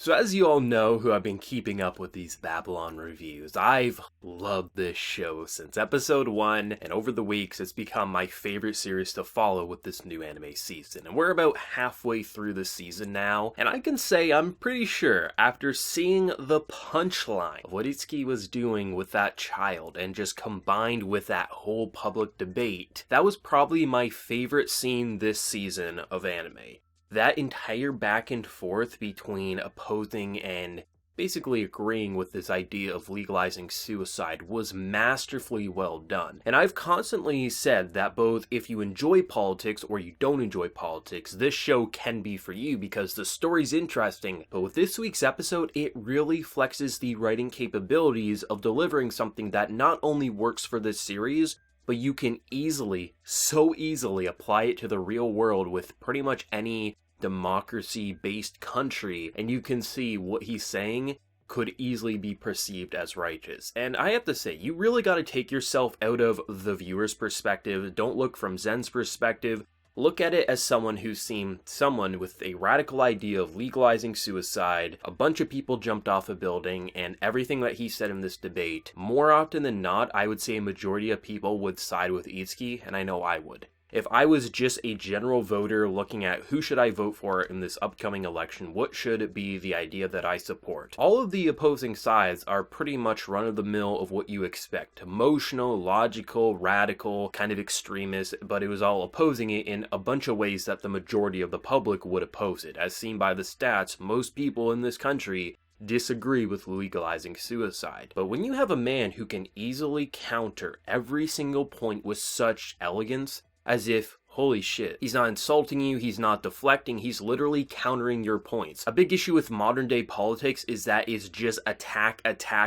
So as you all know who have been keeping up with these Babylon reviews, I've loved this show since episode 1, and over the weeks it's become my favorite series to follow with this new anime season. And we're about halfway through the season now, and I can say I'm pretty sure after seeing the punchline of what Itsuki was doing with that child, and just combined with that whole public debate, that was probably my favorite scene this season of anime. That entire back and forth between opposing and basically agreeing with this idea of legalizing suicide was masterfully well done. And I've constantly said that both if you enjoy politics or you don't enjoy politics, this show can be for you because the story's interesting. But with this week's episode, it really flexes the writing capabilities of delivering something that not only works for this series, but you can so easily apply it to the real world with pretty much any democracy-based country, and you can see what he's saying could easily be perceived as righteous. And I have to say, you really gotta take yourself out of the viewer's perspective. Don't look from Zen's perspective. Look at it as someone who's seen someone with a radical idea of legalizing suicide, a bunch of people jumped off a building, and everything that he said in this debate. More often than not, I would say a majority of people would side with Easkey, and I know I would. If I was just a general voter looking at who should I vote for in this upcoming election, what should be the idea that I support? All of the opposing sides are pretty much run-of-the-mill of what you expect. Emotional, logical, radical, kind of extremist, but it was all opposing it in a bunch of ways that the majority of the public would oppose it. As seen by the stats, most people in this country disagree with legalizing suicide. But when you have a man who can easily counter every single point with such elegance, as if, holy shit, he's not insulting you, he's not deflecting, he's literally countering your points. A big issue with modern day politics is that it's just attack,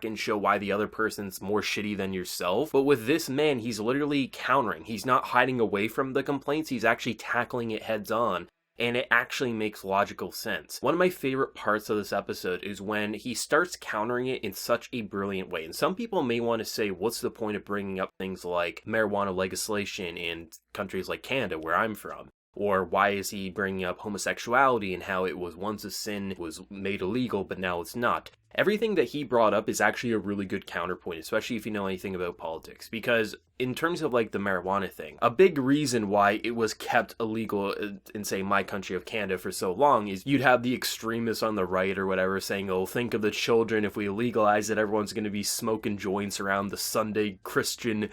and show why the other person's more shitty than yourself. But with this man, he's literally countering. He's not hiding away from the complaints, he's actually tackling it heads on. And it actually makes logical sense. One of my favorite parts of this episode is when he starts countering it in such a brilliant way. And some people may want to say, what's the point of bringing up things like marijuana legislation in countries like Canada, where I'm from? Or why is he bringing up homosexuality and how it was once a sin, was made illegal, but now it's not? Everything that he brought up is actually a really good counterpoint, especially if you know anything about politics. Because in terms of like the marijuana thing, a big reason why it was kept illegal in, say, my country of Canada for so long is you'd have the extremists on the right or whatever saying, oh, think of the children, if we legalize it, everyone's going to be smoking joints around the Sunday Christian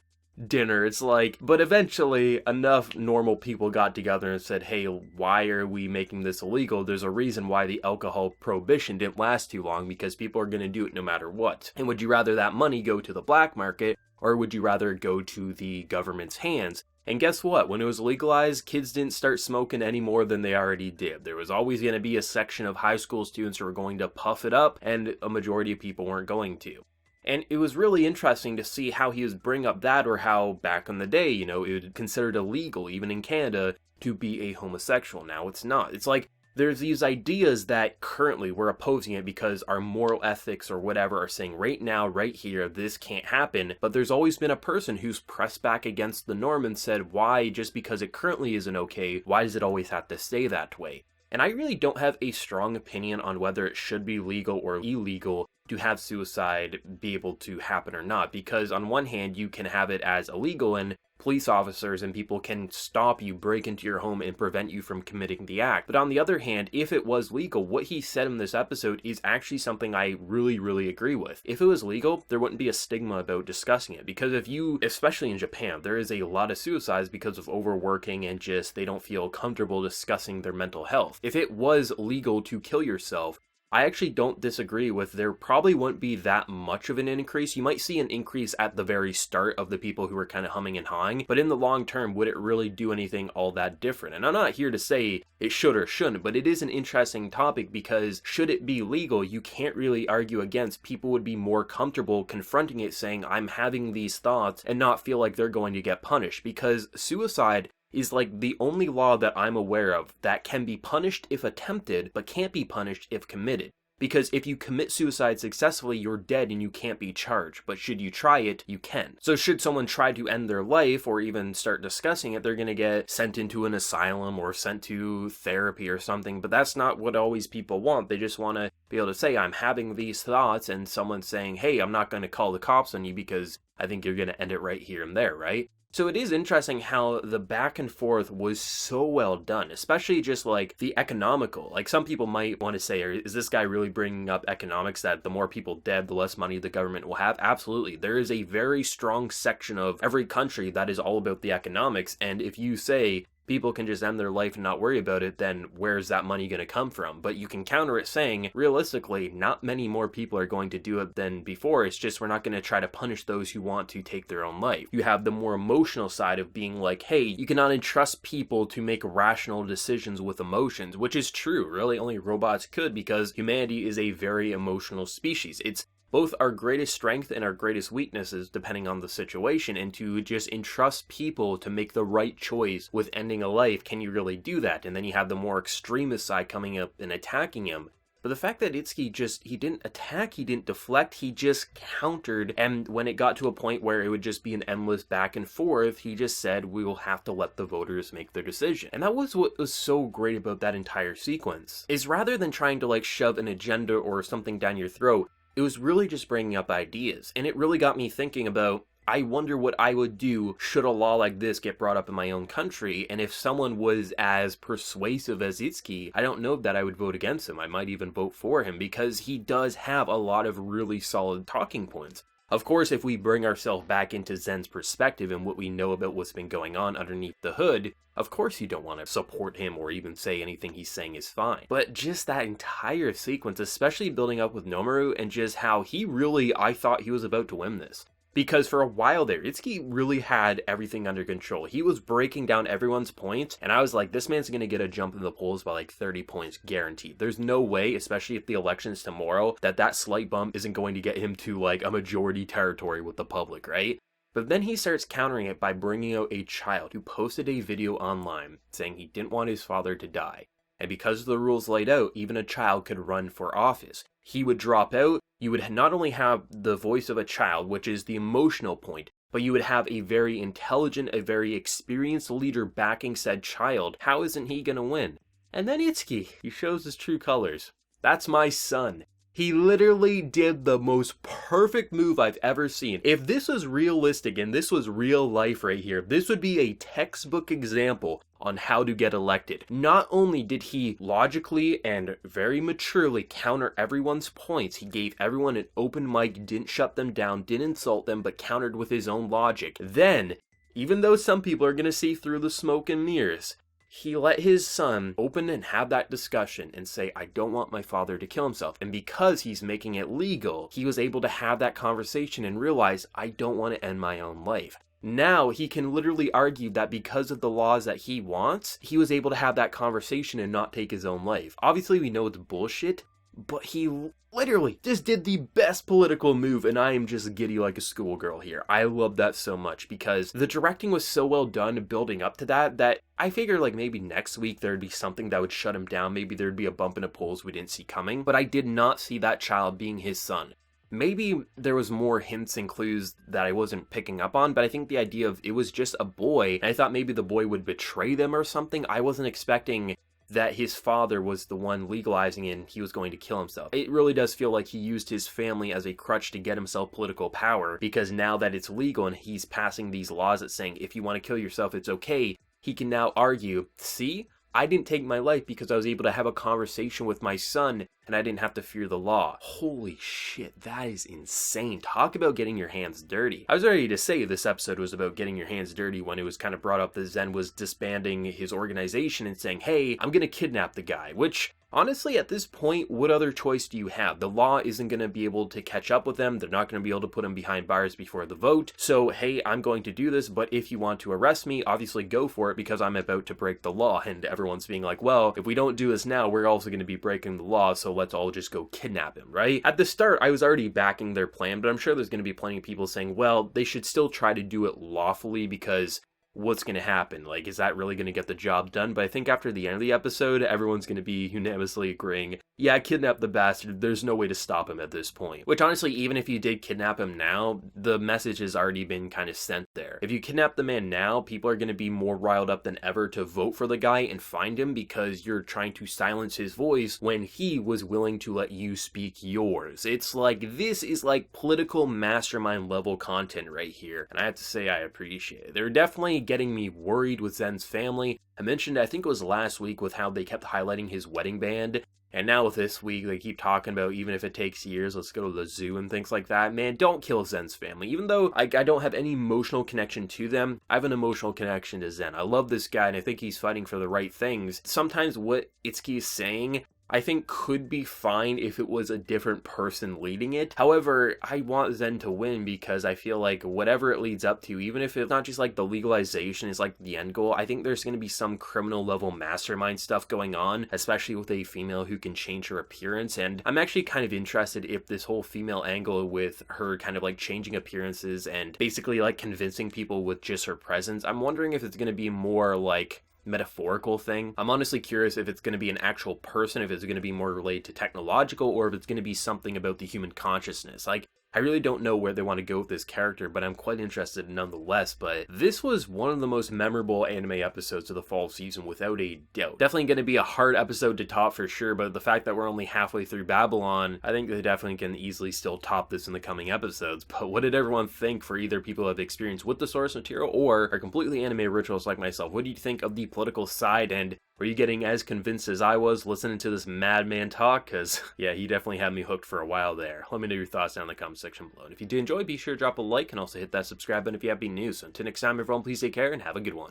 dinner. It's like, but eventually enough normal people got together and said, hey, why are we making this illegal? There's a reason why the alcohol prohibition didn't last too long, because people are going to do it no matter what. And would you rather that money go to the black market, or would you rather go to the government's hands? And guess what? When it was legalized, kids didn't start smoking any more than they already did. There was always going to be a section of high school students who were going to puff it up, and a majority of people weren't going to. And it was really interesting to see how he was bringing up that, or how back in the day, you know, it was considered illegal, even in Canada, to be a homosexual. Now it's not. It's like, there's these ideas that currently we're opposing it because our moral ethics or whatever are saying right now, right here, this can't happen. But there's always been a person who's pressed back against the norm and said, why, just because it currently isn't okay, why does it always have to stay that way? And I really don't have a strong opinion on whether it should be legal or illegal to have suicide be able to happen or not, because on one hand you can have it as illegal and police officers and people can stop you, break into your home and prevent you from committing the act. But on the other hand, if it was legal, what he said in this episode is actually something I really agree with. If it was legal, there wouldn't be a stigma about discussing it, because if you, especially in Japan, there is a lot of suicides because of overworking and just they don't feel comfortable discussing their mental health. If it was legal to kill yourself, I actually don't disagree with there probably wouldn't be that much of an increase. You might see an increase at the very start of the people who are kind of humming and hawing, but in the long term, would it really do anything all that different? And I'm not here to say it should or shouldn't, but it is an interesting topic because should it be legal, you can't really argue against. People would be more comfortable confronting it, saying, I'm having these thoughts, and not feel like they're going to get punished, because suicide is like the only law that I'm aware of that can be punished if attempted, but can't be punished if committed. Because if you commit suicide successfully, you're dead and you can't be charged. But should you try it, you can. So should someone try to end their life or even start discussing it, they're going to get sent into an asylum or sent to therapy or something. But that's not what always people want. They just want to be able to say, I'm having these thoughts, and someone's saying, hey, I'm not going to call the cops on you because I think you're going to end it right here and there, right? So it is interesting how the back and forth was so well done, especially just like the economical. Like some people might want to say, is this guy really bringing up economics that the more people dead, the less money the government will have? Absolutely. There is a very strong section of every country that is all about the economics. And if you say people can just end their life and not worry about it, then where's that money going to come from? But you can counter it saying, realistically, not many more people are going to do it than before. It's just we're not going to try to punish those who want to take their own life. You have the more emotional side of being like, hey, you cannot entrust people to make rational decisions with emotions, which is true. Really, only robots could, because humanity is a very emotional species. It's both our greatest strength and our greatest weaknesses depending on the situation, and to just entrust people to make the right choice with ending a life, can you really do that? And then you have the more extremist side coming up and attacking him. But the fact that Itsuki he didn't attack, he didn't deflect, he just countered, and when it got to a point where it would just be an endless back and forth, he just said, we will have to let the voters make their decision. And that was what was so great about that entire sequence, is rather than trying to like shove an agenda or something down your throat, it was really just bringing up ideas. And it really got me thinking about, I wonder what I would do should a law like this get brought up in my own country. And if someone was as persuasive as Itsuki, I don't know that I would vote against him. I might even vote for him, because he does have a lot of really solid talking points. Of course, if we bring ourselves back into Zen's perspective and what we know about what's been going on underneath the hood, of course you don't want to support him or even say anything he's saying is fine. But just that entire sequence, especially building up with Nomaru and just how he really, I thought he was about to win this. Because for a while there, Itsuki really had everything under control. He was breaking down everyone's points, and I was like, this man's going to get a jump in the polls by like 30 points, guaranteed. There's no way, especially if the election's tomorrow, that slight bump isn't going to get him to like a majority territory with the public, right? But then he starts countering it by bringing out a child who posted a video online saying he didn't want his father to die. And because of the rules laid out, even a child could run for office. He would drop out. You would not only have the voice of a child, which is the emotional point, but you would have a very intelligent, a very experienced leader backing said child. How isn't he gonna win? And then Itsuki, he shows his true colors. That's my son. He literally did the most perfect move I've ever seen. If this was realistic and this was real life right here, this would be a textbook example on how to get elected. Not only did he logically and very maturely counter everyone's points, he gave everyone an open mic, didn't shut them down, didn't insult them, but countered with his own logic. Then, even though some people are going to see through the smoke and mirrors, he let his son open and have that discussion and say, I don't want my father to kill himself. And because he's making it legal, he was able to have that conversation and realize, I don't want to end my own life. Now he can literally argue that because of the laws that he wants, he was able to have that conversation and not take his own life. Obviously, we know it's bullshit, but he literally just did the best political move, and I am just giddy like a schoolgirl here. I love that so much because the directing was so well done building up to that I figured like maybe next week there'd be something that would shut him down. Maybe there'd be a bump in the polls we didn't see coming, but I did not see that child being his son. Maybe there was more hints and clues that I wasn't picking up on, but I think the idea of it was just a boy, and I thought maybe the boy would betray them or something. I wasn't expecting that his father was the one legalizing it and he was going to kill himself. It really does feel like he used his family as a crutch to get himself political power, because now that it's legal and he's passing these laws that saying if you want to kill yourself, it's okay, he can now argue, see? I didn't take my life because I was able to have a conversation with my son and I didn't have to fear the law. Holy shit, that is insane. Talk about getting your hands dirty. I was ready to say this episode was about getting your hands dirty when it was kind of brought up that Zen was disbanding his organization and saying, hey, I'm gonna kidnap the guy, which honestly, at this point, what other choice do you have? The law isn't going to be able to catch up with them. They're not going to be able to put him behind bars before the vote. So, hey, I'm going to do this, but if you want to arrest me, obviously go for it because I'm about to break the law. And everyone's being like, well, if we don't do this now, we're also going to be breaking the law, so let's all just go kidnap him, right? At the start, I was already backing their plan, but I'm sure there's going to be plenty of people saying, well, they should still try to do it lawfully because what's going to happen? Like, is that really going to get the job done? But I think after the end of the episode, everyone's going to be unanimously agreeing yeah, kidnap the bastard, there's no way to stop him at this point. Which honestly, even if you did kidnap him now, the message has already been kind of sent there. If you kidnap the man now, people are going to be more riled up than ever to vote for the guy and find him because you're trying to silence his voice when he was willing to let you speak yours. It's like, this is like political mastermind level content right here, and I have to say I appreciate it. They're definitely getting me worried with Zen's family. I mentioned, I think it was last week, with how they kept highlighting his wedding band. And now with this week, they keep talking about, even if it takes years, let's go to the zoo and things like that. Man, don't kill Zen's family. Even though I don't have any emotional connection to them, I have an emotional connection to Zen. I love this guy, and I think he's fighting for the right things. Sometimes what Itsuki is saying, I think, could be fine if it was a different person leading it. However, I want Zen to win because I feel like whatever it leads up to, even if it's not just like the legalization is like the end goal, I think there's going to be some criminal level mastermind stuff going on, especially with a female who can change her appearance. And I'm actually kind of interested if this whole female angle with her kind of like changing appearances and basically like convincing people with just her presence, I'm wondering if it's going to be more like metaphorical thing. I'm honestly curious if it's going to be an actual person, if it's going to be more related to technological, or if it's going to be something about the human consciousness. Like, I really don't know where they want to go with this character, but I'm quite interested nonetheless. But this was one of the most memorable anime episodes of the fall season, without a doubt. Definitely going to be a hard episode to top for sure, but the fact that we're only halfway through Babylon, I think they definitely can easily still top this in the coming episodes. But what did everyone think, for either people who have experience with the source material or are completely anime rituals like myself? What do you think of the political side, and were you getting as convinced as I was listening to this madman talk? Because, yeah, he definitely had me hooked for a while there. Let me know your thoughts down in the comment section below. And if you did enjoy, be sure to drop a like and also hit that subscribe button if you have any news. So until next time, everyone, please take care and have a good one.